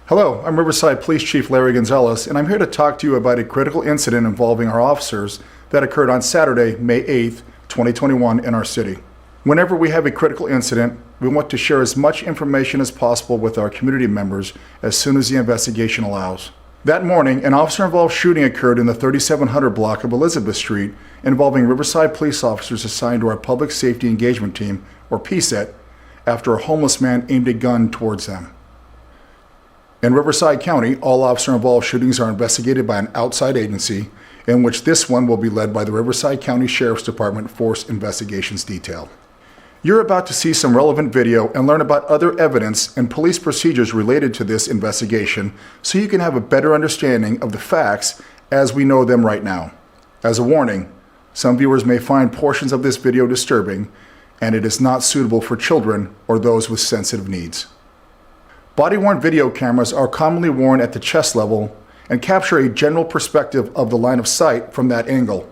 Hello, I'm Riverside Police Chief Larry Gonzalez, and I'm here to talk to you about a critical incident involving our officers that occurred on Saturday, May 8th, 2021 in our city. Whenever we have a critical incident, we want to share as much information as possible with our community members as soon as the investigation allows. That morning, an officer-involved shooting occurred in the 3700 block of Elizabeth Street involving Riverside police officers assigned to our Public Safety Engagement Team, or PSET, after a homeless man aimed a gun towards them. In Riverside County, all officer-involved shootings are investigated by an outside agency, in which this one will be led by the Riverside County Sheriff's Department Force Investigations Detail. You're about to see some relevant video and learn about other evidence and police procedures related to this investigation so you can have a better understanding of the facts as we know them right now. As a warning, some viewers may find portions of this video disturbing, and it is not suitable for children or those with sensitive needs. Body-worn video cameras are commonly worn at the chest level and capture a general perspective of the line of sight from that angle.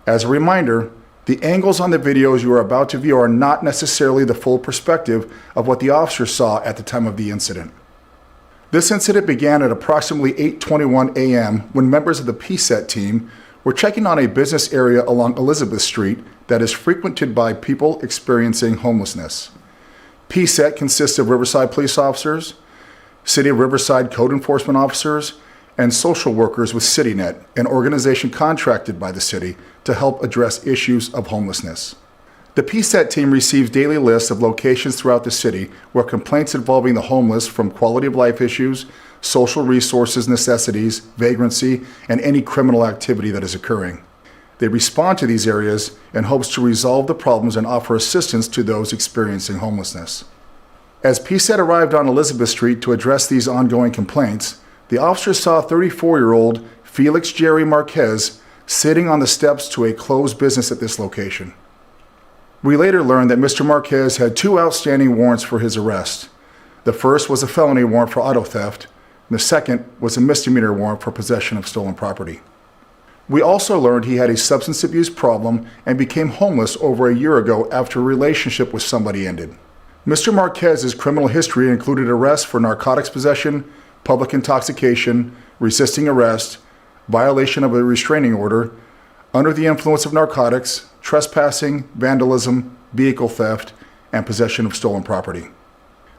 As a reminder, the angles on the videos you are about to view are not necessarily the full perspective of what the officer saw at the time of the incident. This incident began at approximately 8:21 a.m. when members of the PSET team were checking on a business area along Elizabeth Street that is frequented by people experiencing homelessness. PSET consists of Riverside police officers, City of Riverside code enforcement officers, and social workers with CityNet, an organization contracted by the city to help address issues of homelessness. The PSET team receives daily lists of locations throughout the city where complaints involving the homeless, from quality of life issues, social resources necessities, vagrancy, and any criminal activity that is occurring. They respond to these areas in hopes to resolve the problems and offer assistance to those experiencing homelessness. As PSET arrived on Elizabeth Street to address these ongoing complaints, the officers saw 34-year-old Felix Jerry Marquez sitting on the steps to a closed business at this location. We later learned that Mr. Marquez had two outstanding warrants for his arrest. The first was a felony warrant for auto theft, and the second was a misdemeanor warrant for possession of stolen property. We also learned he had a substance abuse problem and became homeless over a year ago after a relationship with somebody ended. Mr. Marquez's criminal history included arrests for narcotics possession, public intoxication, resisting arrest, violation of a restraining order, under the influence of narcotics, trespassing, vandalism, vehicle theft, and possession of stolen property.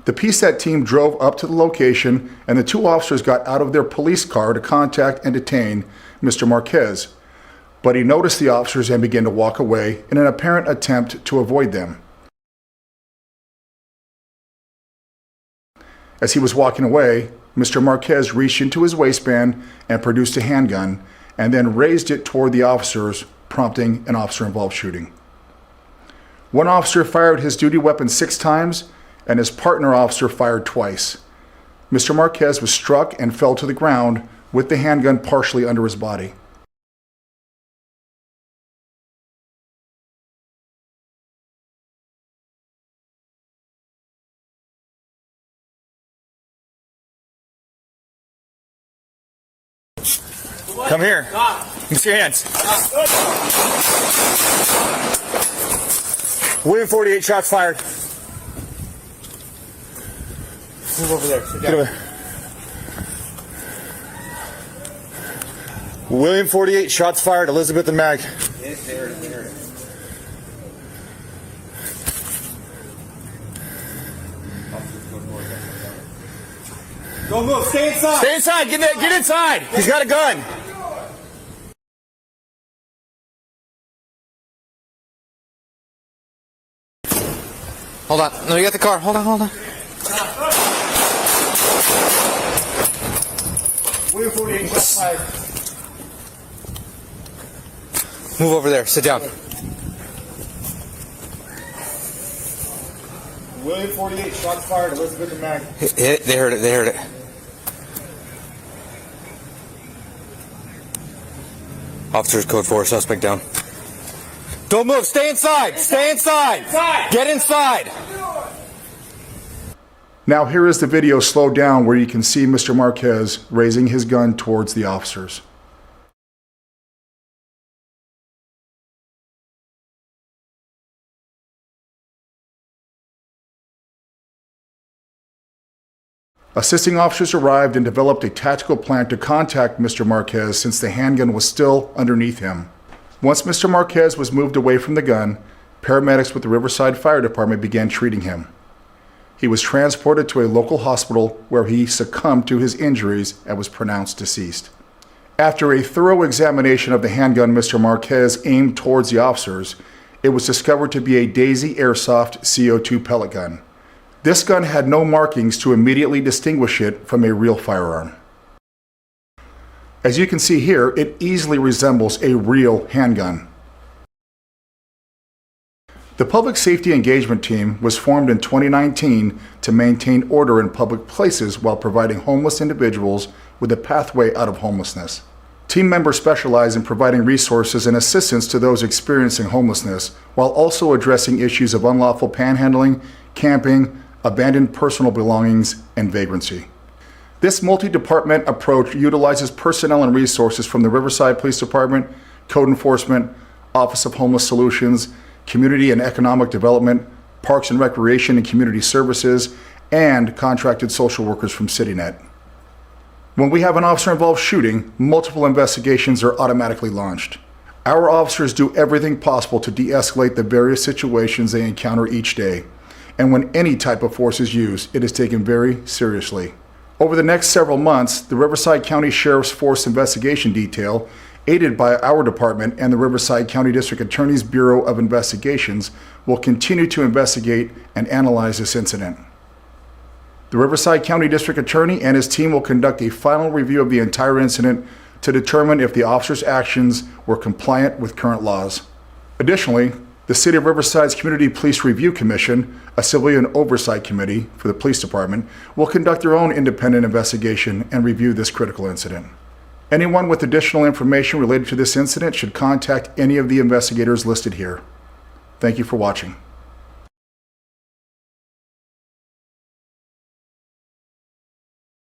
The PSET team drove up to the location, and the two officers got out of their police car to contact and detain Mr. Marquez, but he noticed the officers and began to walk away in an apparent attempt to avoid them. As he was walking away, Mr. Marquez reached into his waistband and produced a handgun, and then raised it toward the officers, prompting an officer-involved shooting. One officer fired his duty weapon 6 times, and his partner officer fired twice. Mr. Marquez was struck and fell to the ground with the handgun partially under his body. Come here. Let me see your hands. William 48, shots fired. Move over there. Sit down. Get over there. William 48, shots fired. Elizabeth and Mag. There. Don't move. Stay inside. Stay inside. Get inside. He's got a gun. Hold on. No, you got the car. Hold on. William 48, shots fired. Move over there. Sit down. William 48, shots fired. Elizabeth and Mag. They heard it. Officers code 4, suspect down. Don't move. Stay inside. Stay inside. Get inside. Now here is the video slowed down where you can see Mr. Marquez raising his gun towards the officers. Assisting officers arrived and developed a tactical plan to contact Mr. Marquez since the handgun was still underneath him. Once Mr. Marquez was moved away from the gun, paramedics with the Riverside Fire Department began treating him. He was transported to a local hospital where he succumbed to his injuries and was pronounced deceased. After a thorough examination of the handgun Mr. Marquez aimed towards the officers, it was discovered to be a Daisy Airsoft CO2 pellet gun. This gun had no markings to immediately distinguish it from a real firearm. As you can see here, it easily resembles a real handgun. The Public Safety Engagement Team was formed in 2019 to maintain order in public places while providing homeless individuals with a pathway out of homelessness. Team members specialize in providing resources and assistance to those experiencing homelessness, while also addressing issues of unlawful panhandling, camping, abandoned personal belongings, and vagrancy. This multi-department approach utilizes personnel and resources from the Riverside Police Department, Code Enforcement, Office of Homeless Solutions, Community and Economic Development, Parks and Recreation and Community Services, and contracted social workers from CityNet. When we have an officer-involved shooting, multiple investigations are automatically launched. Our officers do everything possible to de-escalate the various situations they encounter each day, and when any type of force is used, it is taken very seriously. Over the next several months, the Riverside County Sheriff's Force Investigation Detail, aided by our department and the Riverside County District Attorney's Bureau of Investigations, will continue to investigate and analyze this incident. The Riverside County District Attorney and his team will conduct a final review of the entire incident to determine if the officer's actions were compliant with current laws. Additionally, the City of Riverside's Community Police Review Commission, a civilian oversight committee for the police department, will conduct their own independent investigation and review this critical incident. Anyone with additional information related to this incident should contact any of the investigators listed here. Thank you for watching.